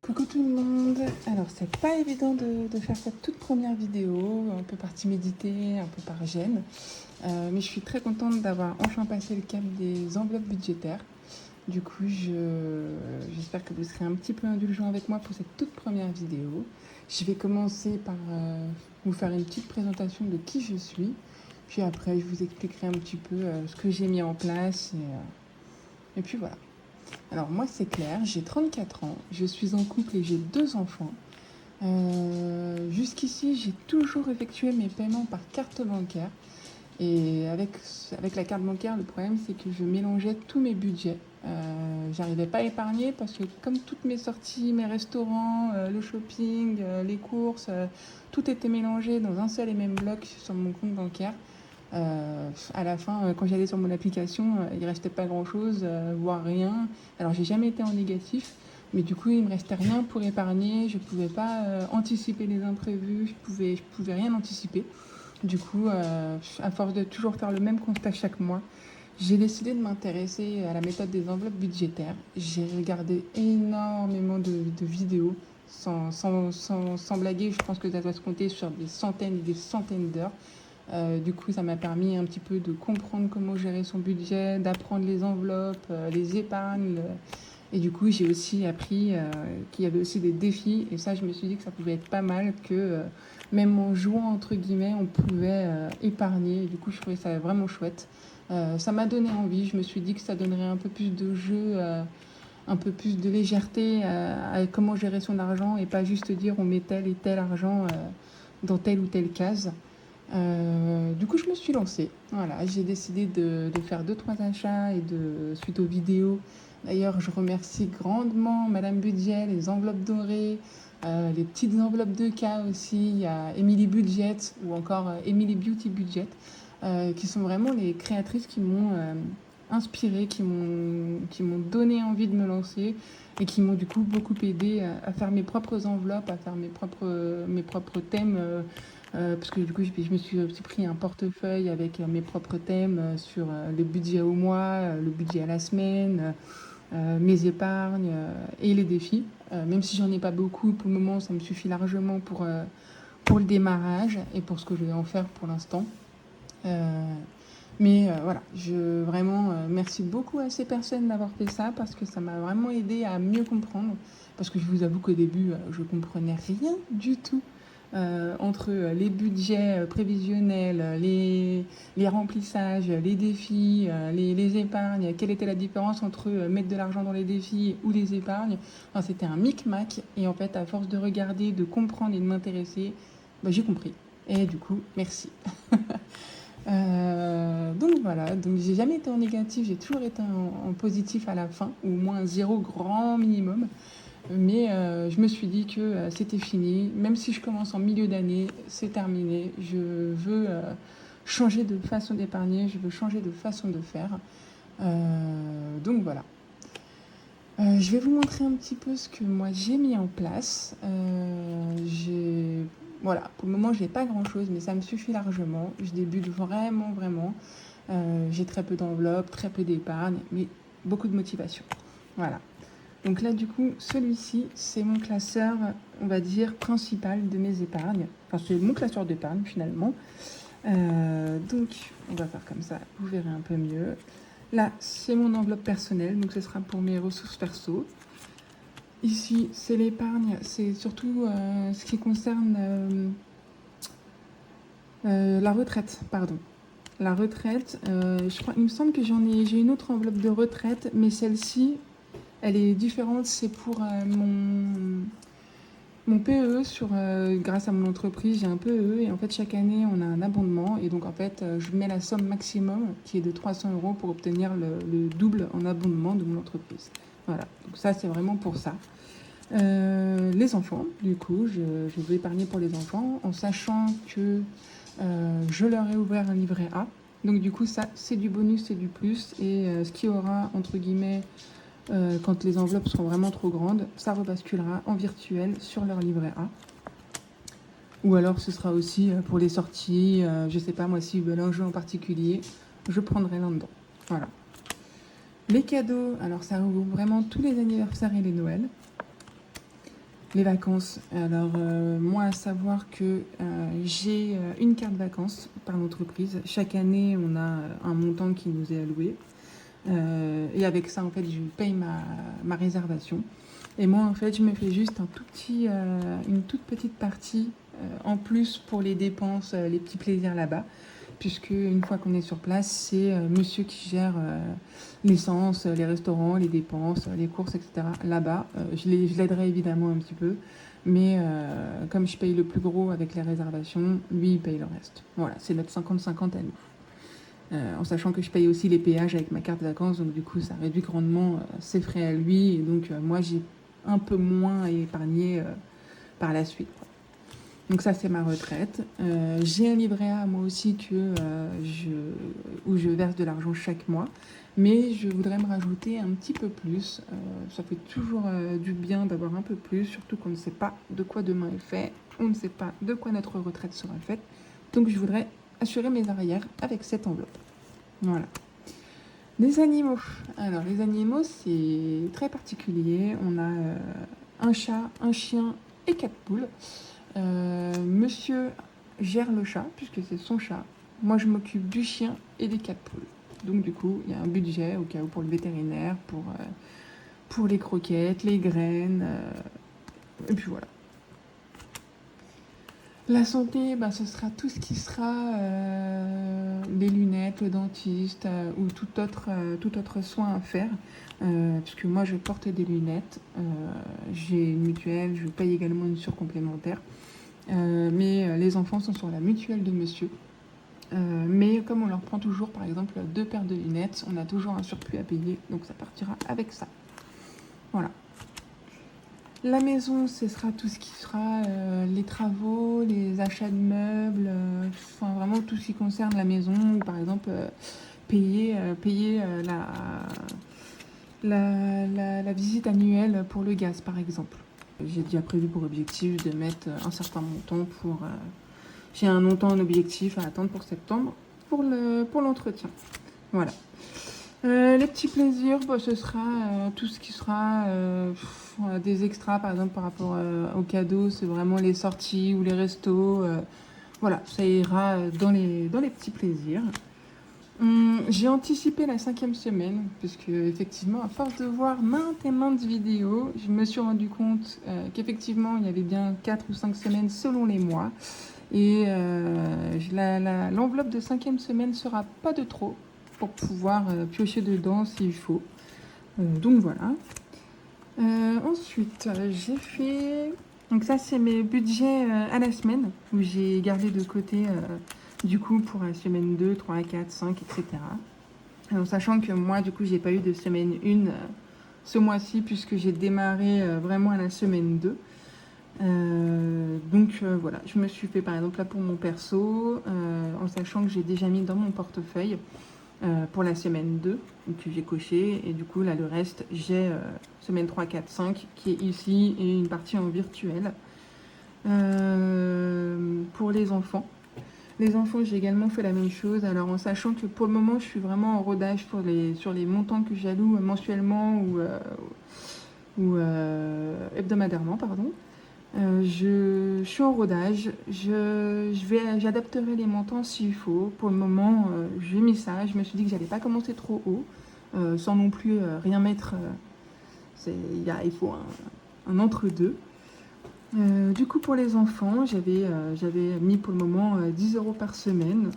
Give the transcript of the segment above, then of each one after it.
Coucou tout le monde. Alors c'est pas évident de faire cette toute première vidéo, un peu partie méditer, un peu par gêne, mais je suis très contente d'avoir enfin passé le cap des enveloppes budgétaires. Du coup, j'espère que vous serez un petit peu indulgents avec moi pour cette toute première vidéo. Je vais commencer par vous faire une petite présentation de qui je suis, puis après je vous expliquerai un petit peu ce que j'ai mis en place et puis voilà. Alors moi c'est Claire, j'ai 34 ans, je suis en couple et j'ai 2 enfants. Jusqu'ici j'ai toujours effectué mes paiements par carte bancaire. Et avec la carte bancaire, le problème c'est que je mélangeais tous mes budgets. J'arrivais pas à épargner parce que comme toutes mes sorties, mes restaurants, le shopping, les courses, tout était mélangé dans un seul et même bloc sur mon compte bancaire. À la fin, quand j'allais sur mon application, il restait pas grand-chose, voire rien. Alors j'ai jamais été en négatif, mais du coup il me restait rien pour épargner. Je pouvais pas anticiper les imprévus, je pouvais rien anticiper. Du coup, à force de toujours faire le même constat chaque mois, j'ai décidé de m'intéresser à la méthode des enveloppes budgétaires. J'ai regardé énormément de vidéos, sans blaguer. Je pense que ça doit se compter sur des centaines et des centaines d'heures. Du coup, ça m'a permis un petit peu de comprendre comment gérer son budget, d'apprendre les enveloppes, les épargnes. Et du coup, j'ai aussi appris qu'il y avait aussi des défis. Et ça, je me suis dit que ça pouvait être pas mal, que même en jouant, entre guillemets, on pouvait épargner. Et du coup, je trouvais ça vraiment chouette. Ça m'a donné envie. Je me suis dit que ça donnerait un peu plus de jeu, un peu plus de légèreté à comment gérer son argent et pas juste dire on met tel et tel argent dans telle ou telle case. Du coup, je me suis lancée. Voilà, j'ai décidé de faire 2-3 achats suite aux vidéos. D'ailleurs, je remercie grandement Madame Budget, les enveloppes dorées, les petites enveloppes de cas aussi. Il y a Emily Budget ou encore Emily Beauty Budget, qui sont vraiment les créatrices qui m'ont inspirée, qui m'ont donné envie de me lancer et qui m'ont du coup beaucoup aidé à faire mes propres enveloppes, à faire mes propres thèmes. Parce que du coup, je me suis aussi pris un portefeuille avec mes propres thèmes sur le budget au mois, le budget à la semaine, mes épargnes et les défis. Même si j'en ai pas beaucoup pour le moment, ça me suffit largement pour le démarrage et pour ce que je vais en faire pour l'instant. Mais voilà, vraiment merci beaucoup à ces personnes d'avoir fait ça parce que ça m'a vraiment aidé à mieux comprendre. Parce que je vous avoue qu'au début, je comprenais rien du tout entre les budgets prévisionnels, les remplissages, les défis, les épargnes. Quelle était la différence entre mettre de l'argent dans les défis ou les épargnes? Enfin, c'était un micmac. Et en fait, à force de regarder, de comprendre et de m'intéresser, bah, j'ai compris. Et du coup, merci. Donc voilà, donc j'ai jamais été en négatif, j'ai toujours été en positif à la fin, ou au moins 0 grand minimum. Mais je me suis dit que c'était fini, même si je commence en milieu d'année, c'est terminé. Je veux changer de façon d'épargner, je veux changer de façon de faire. Donc voilà. Je vais vous montrer un petit peu ce que moi j'ai mis en place. Voilà, pour le moment, j'ai pas grand-chose, mais ça me suffit largement. Je débute vraiment, vraiment. J'ai très peu d'enveloppe, très peu d'épargne, mais beaucoup de motivation. Voilà. Donc là, du coup, celui-ci, c'est mon classeur, on va dire, principal de mes épargnes. Enfin, c'est mon classeur d'épargne, finalement. Donc, on va faire comme ça, vous verrez un peu mieux. Là, c'est mon enveloppe personnelle, donc ce sera pour mes ressources perso. Ici, c'est l'épargne, c'est surtout ce qui concerne la retraite, pardon. La retraite, je crois, il me semble que j'ai une autre enveloppe de retraite, mais celle-ci, elle est différente. C'est pour mon PEE grâce à mon entreprise, j'ai un PEE et en fait chaque année on a un abondement et donc en fait je mets la somme maximum qui est de 300 € pour obtenir le double en abondement de mon entreprise. Voilà, donc ça c'est vraiment pour ça. Les enfants, du coup, je veux épargner pour les enfants en sachant que je leur ai ouvert un livret A. Donc du coup, ça, c'est du bonus, c'est du plus. Et ce qui aura, entre guillemets, quand les enveloppes seront vraiment trop grandes, ça rebasculera en virtuel sur leur livret A. Ou alors ce sera aussi pour les sorties, je sais pas moi, s'ils veulent un jeu en particulier, je prendrai l'un dedans. Voilà. Les cadeaux, alors ça regroupe vraiment tous les anniversaires et les Noëls. Les vacances. Alors, moi, à savoir que j'ai une carte vacances par l'entreprise. Chaque année, on a un montant qui nous est alloué. Et avec ça, en fait, je paye ma réservation. Et moi, en fait, je me fais juste une toute petite partie en plus pour les dépenses, les petits plaisirs là-bas. Puisque une fois qu'on est sur place, c'est monsieur qui gère l'essence, les restaurants, les dépenses, les courses, etc. Là-bas, je l'aiderai évidemment un petit peu, mais comme je paye le plus gros avec les réservations, lui il paye le reste. Voilà, c'est notre 50-50 à nous. En sachant que je paye aussi les péages avec ma carte de vacances, donc du coup ça réduit grandement ses frais à lui, et donc moi j'ai un peu moins à épargner par la suite, quoi. Donc ça, c'est ma retraite. J'ai un livret A, moi aussi, où je verse de l'argent chaque mois. Mais je voudrais me rajouter un petit peu plus. Ça fait toujours du bien d'avoir un peu plus, surtout qu'on ne sait pas de quoi demain est fait. On ne sait pas de quoi notre retraite sera faite. Donc je voudrais assurer mes arrières avec cette enveloppe. Voilà. Les animaux. Alors les animaux, c'est très particulier. On a un chat, un chien et 4 poules. Monsieur gère le chat, puisque c'est son chat. Moi, je m'occupe du chien et des 4 poules. Donc, du coup, il y a un budget au cas où pour le vétérinaire, pour les croquettes, les graines. Et puis voilà. La santé, bah, ce sera tout ce qui sera les lunettes, le dentiste ou tout autre soin à faire. Puisque moi, je porte des lunettes. J'ai une mutuelle, je paye également une surcomplémentaire. Mais les enfants sont sur la mutuelle de monsieur. Mais comme on leur prend toujours, par exemple, 2 paires de lunettes, on a toujours un surplus à payer, donc ça partira avec ça. Voilà. La maison, ce sera tout ce qui sera les travaux, les achats de meubles, enfin vraiment tout ce qui concerne la maison, ou par exemple payer la visite annuelle pour le gaz, par exemple. J'ai déjà prévu pour objectif de mettre un certain montant pour... j'ai un montant en objectif à attendre pour septembre pour l'entretien. Voilà. Les petits plaisirs, bah, ce sera tout ce qui sera des extras, par exemple, par rapport aux cadeaux. C'est vraiment les sorties ou les restos. Voilà, ça ira dans les petits plaisirs. J'ai anticipé la 5e semaine, puisque effectivement, à force de voir maintes et maintes vidéos, je me suis rendu compte qu'effectivement, il y avait bien 4 ou 5 semaines selon les mois. Et l'enveloppe de 5e semaine sera pas de trop pour pouvoir piocher dedans s'il faut. Donc voilà. Ensuite, j'ai fait... Donc ça, c'est mes budgets à la semaine, où j'ai gardé de côté... du coup, pour la semaine 2, 3, 4, 5, etc. En sachant que moi, du coup, j'ai pas eu de semaine 1 ce mois-ci, puisque j'ai démarré vraiment à la semaine 2. Donc voilà, je me suis fait par exemple là pour mon perso, en sachant que j'ai déjà mis dans mon portefeuille pour la semaine 2, donc j'ai coché, et du coup là le reste, j'ai semaine 3, 4, 5 qui est ici, et une partie en virtuel. Pour les enfants, j'ai également fait la même chose. Alors en sachant que pour le moment, je suis vraiment en rodage sur les montants que j'alloue mensuellement ou hebdomadairement, pardon. Je suis en rodage. J'adapterai les montants s'il faut. Pour le moment, j'ai mis ça. Je me suis dit que j'allais pas commencer trop haut, sans non plus rien mettre. Il faut un entre-deux. Du coup, pour les enfants, j'avais mis pour le moment 10 € par semaine.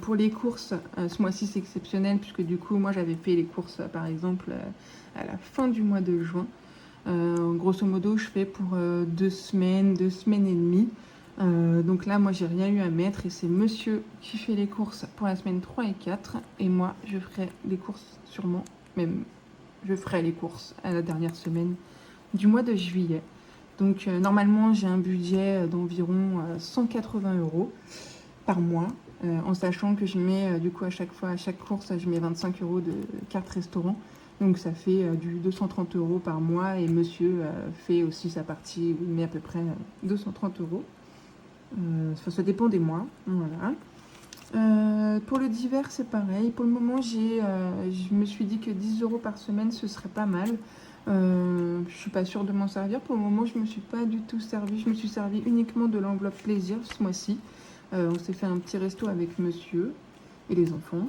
Pour les courses, ce mois-ci c'est exceptionnel puisque du coup, moi j'avais fait les courses par exemple à la fin du mois de juin. Grosso modo, je fais pour 2 semaines et demie. Donc là, moi j'ai rien eu à mettre et c'est monsieur qui fait les courses pour la semaine 3 et 4. Et moi, je ferai les courses sûrement, même je ferai les courses à la dernière semaine du mois de juillet. Donc normalement, j'ai un budget d'environ 180 € par mois, en sachant que je mets du coup à chaque course, je mets 25 € de carte restaurant. Donc ça fait du 230 € par mois et monsieur fait aussi sa partie, il met à peu près 230 €. Ça dépend des mois, voilà. Pour le divers, c'est pareil. Pour le moment, je me suis dit que 10 € par semaine, ce serait pas mal. Je suis pas sûre de m'en servir. Pour le moment, je me suis pas du tout servi. Je me suis servi uniquement de l'enveloppe plaisir ce mois-ci. On s'est fait un petit resto avec monsieur et les enfants.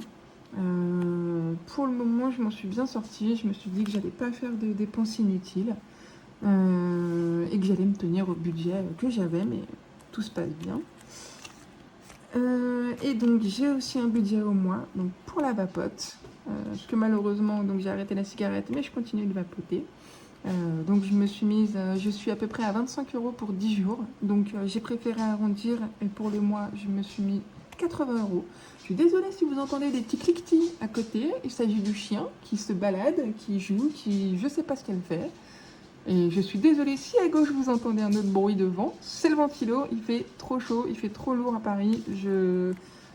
Pour le moment, je m'en suis bien sortie. Je me suis dit que j'allais pas faire de dépenses inutiles et que j'allais me tenir au budget que j'avais, mais tout se passe bien. Et donc j'ai aussi un budget au mois donc pour la vapote, parce que malheureusement donc j'ai arrêté la cigarette, mais je continue de vapoter. Donc je me suis mise, je suis à peu près à 25 € pour 10 jours. Donc j'ai préféré arrondir et pour le mois je me suis mis 80 €. Je suis désolée si vous entendez des petits cliquetis à côté. Il s'agit du chien qui se balade, qui joue, qui je sais pas ce qu'elle fait. Et je suis désolée si à gauche vous entendez un autre bruit de vent, c'est le ventilo, il fait trop chaud, il fait trop lourd à Paris,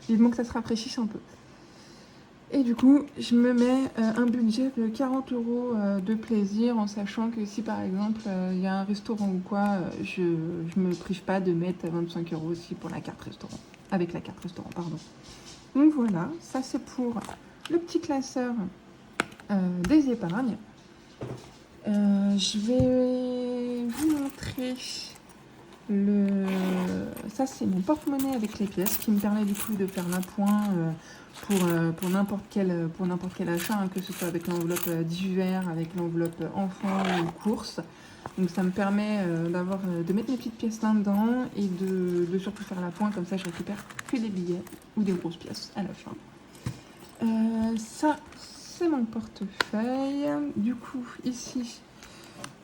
vivement que ça se rafraîchisse un peu. Et du coup, je me mets un budget de 40 € de plaisir en sachant que si par exemple il y a un restaurant ou quoi, je me prive pas de mettre 25 € aussi pour la carte restaurant, avec la carte restaurant, pardon. Donc voilà, ça c'est pour le petit classeur des épargnes. Je vais vous montrer ça c'est mon porte-monnaie avec les pièces qui me permet du coup de faire l'appoint pour n'importe quel achat, hein, que ce soit avec l'enveloppe d'hiver, avec l'enveloppe enfant ou course. Donc ça me permet de mettre mes petites pièces là-dedans et de surtout faire l'appoint, comme ça je récupère que des billets ou des grosses pièces à la fin. Ça c'est mon portefeuille. Du coup ici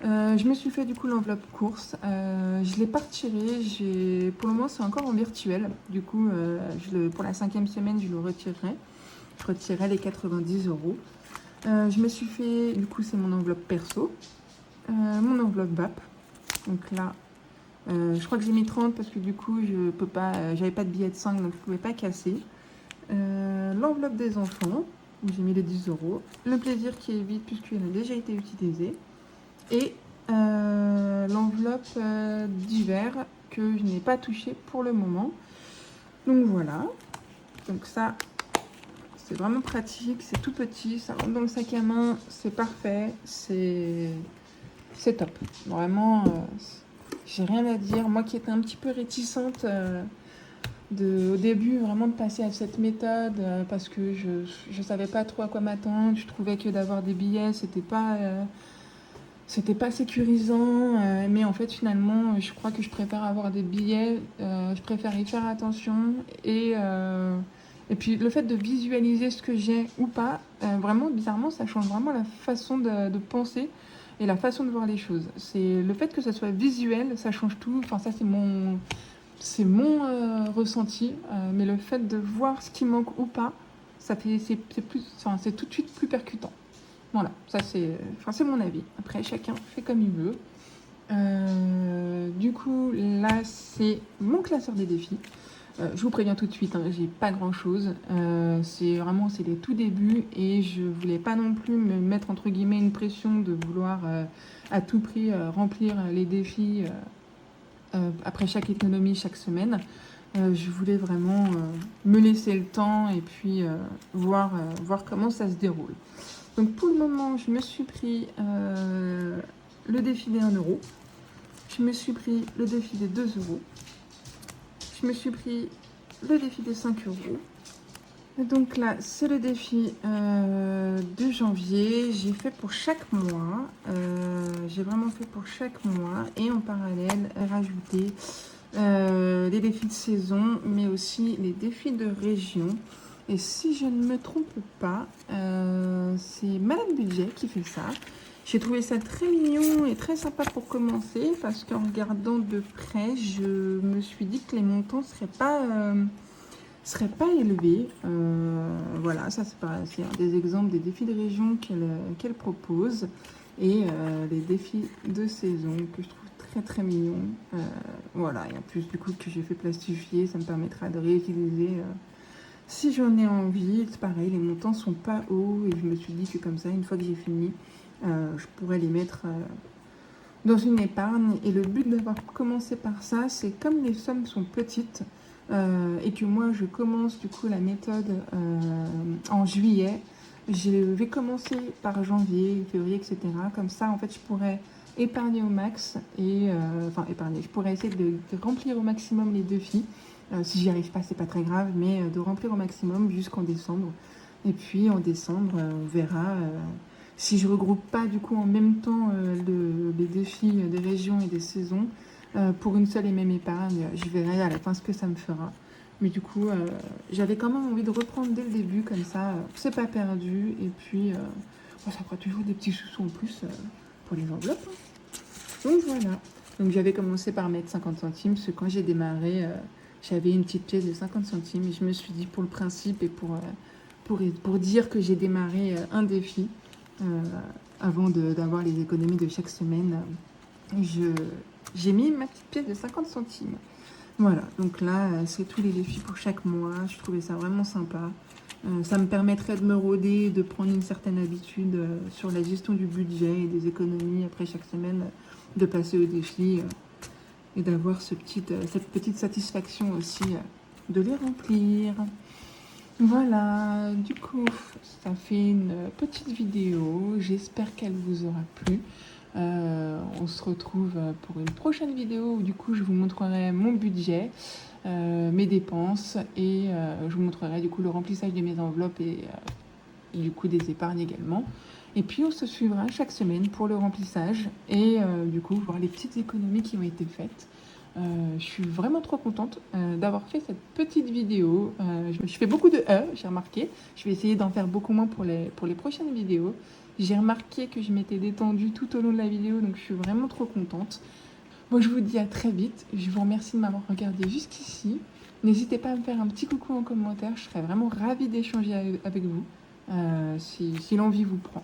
je me suis fait du coup l'enveloppe course. Je ne l'ai pas retirée. Pour le moment c'est encore en virtuel. Du coup pour la 5e semaine je le retirerai. Je retirerai les 90 €. Je me suis fait, du coup c'est mon enveloppe perso, mon enveloppe BAP. Donc là je crois que j'ai mis 30 parce que du coup je peux pas, j'avais pas de billet de 5 donc je pouvais pas casser. L'enveloppe des enfants où j'ai mis les 10 €. Le plaisir qui est vide puisqu'il a déjà été utilisé. Et l'enveloppe d'hiver que je n'ai pas touché pour le moment. Donc voilà. Donc ça, c'est vraiment pratique, c'est tout petit, ça rentre dans le sac à main, c'est parfait, c'est top. Vraiment, j'ai rien à dire. Moi qui étais un petit peu réticente au début, vraiment de passer à cette méthode parce que je savais pas trop à quoi m'attendre. Je trouvais que d'avoir des billets, c'était pas sécurisant, mais en fait finalement je crois que je préfère avoir des billets, je préfère y faire attention et puis le fait de visualiser ce que j'ai ou pas, vraiment bizarrement ça change vraiment la façon de penser et la façon de voir les choses. C'est le fait que ça soit visuel, ça change tout. Enfin ça c'est mon ressenti, mais le fait de voir ce qui manque ou pas, c'est tout de suite plus percutant. Voilà, ça c'est mon avis. Après, chacun fait comme il veut. Du coup, là, c'est mon classeur des défis. Je vous préviens tout de suite, hein, j'ai pas grand-chose. C'est les tout débuts et je voulais pas non plus me mettre entre guillemets une pression de vouloir à tout prix remplir les défis après chaque économie, chaque semaine. Je voulais vraiment me laisser le temps et puis voir comment ça se déroule. Donc pour le moment, je me suis pris le défi des 1 €. Je me suis pris le défi des 2 €. Je me suis pris le défi des 5 €. Et donc là, c'est le défi de janvier. J'ai fait pour chaque mois. J'ai vraiment fait pour chaque mois. Et en parallèle, rajouter les défis de saison, mais aussi les défis de région. Et si je ne me trompe pas, c'est Madame Budget qui fait ça. J'ai trouvé ça très mignon et très sympa pour commencer parce qu'en regardant de près, je me suis dit que les montants ne seraient pas élevés. Voilà, ça c'est un des exemples des défis de région qu'elle propose. Et les défis de saison que je trouve très très mignons. Voilà, et en plus du coup que j'ai fait plastifier, ça me permettra de réutiliser si j'en ai envie. C'est pareil, les montants sont pas hauts et je me suis dit que comme ça, une fois que j'ai fini, je pourrais les mettre dans une épargne. Et le but d'avoir commencé par ça, c'est comme les sommes sont petites et que moi je commence du coup la méthode en juillet, Je vais commencer par janvier, février, etc. Comme ça, en fait, je pourrais épargner au max et enfin épargner. Je pourrais essayer de remplir au maximum les défis. Si j'y arrive pas, c'est pas très grave, mais de remplir au maximum jusqu'en décembre. Et puis en décembre, on verra si je regroupe pas du coup en même temps les défis des régions et des saisons pour une seule et même épargne. Je verrai à la fin ce que ça me fera. Mais du coup, j'avais quand même envie de reprendre dès le début, comme ça, c'est pas perdu. Et puis, ça fera toujours des petits sous-sous en plus pour les enveloppes, hein. Donc voilà. Donc j'avais commencé par mettre 50 centimes, parce que quand j'ai démarré, j'avais une petite pièce de 50 centimes. Et je me suis dit, pour le principe et pour dire que j'ai démarré un défi, avant d'avoir les économies de chaque semaine, j'ai mis ma petite pièce de 50 centimes. Voilà, donc là, c'est tous les défis pour chaque mois. Je trouvais ça vraiment sympa. Ça me permettrait de me rôder, de prendre une certaine habitude sur la gestion du budget et des économies après chaque semaine, de passer au défi et d'avoir cette petite satisfaction aussi de les remplir. Voilà, du coup, ça fait une petite vidéo. J'espère qu'elle vous aura plu. On se retrouve pour une prochaine vidéo où du coup je vous montrerai mon budget, mes dépenses et je vous montrerai du coup le remplissage de mes enveloppes et du coup des épargnes également. Et puis on se suivra chaque semaine pour le remplissage et du coup voir les petites économies qui ont été faites. Je suis vraiment trop contente d'avoir fait cette petite vidéo. Je fais beaucoup de j'ai remarqué. Je vais essayer d'en faire beaucoup moins pour les prochaines vidéos. J'ai remarqué que je m'étais détendue tout au long de la vidéo, donc je suis vraiment trop contente. Bon, je vous dis à très vite. Je vous remercie de m'avoir regardé jusqu'ici. N'hésitez pas à me faire un petit coucou en commentaire. Je serais vraiment ravie d'échanger avec vous si l'envie vous prend.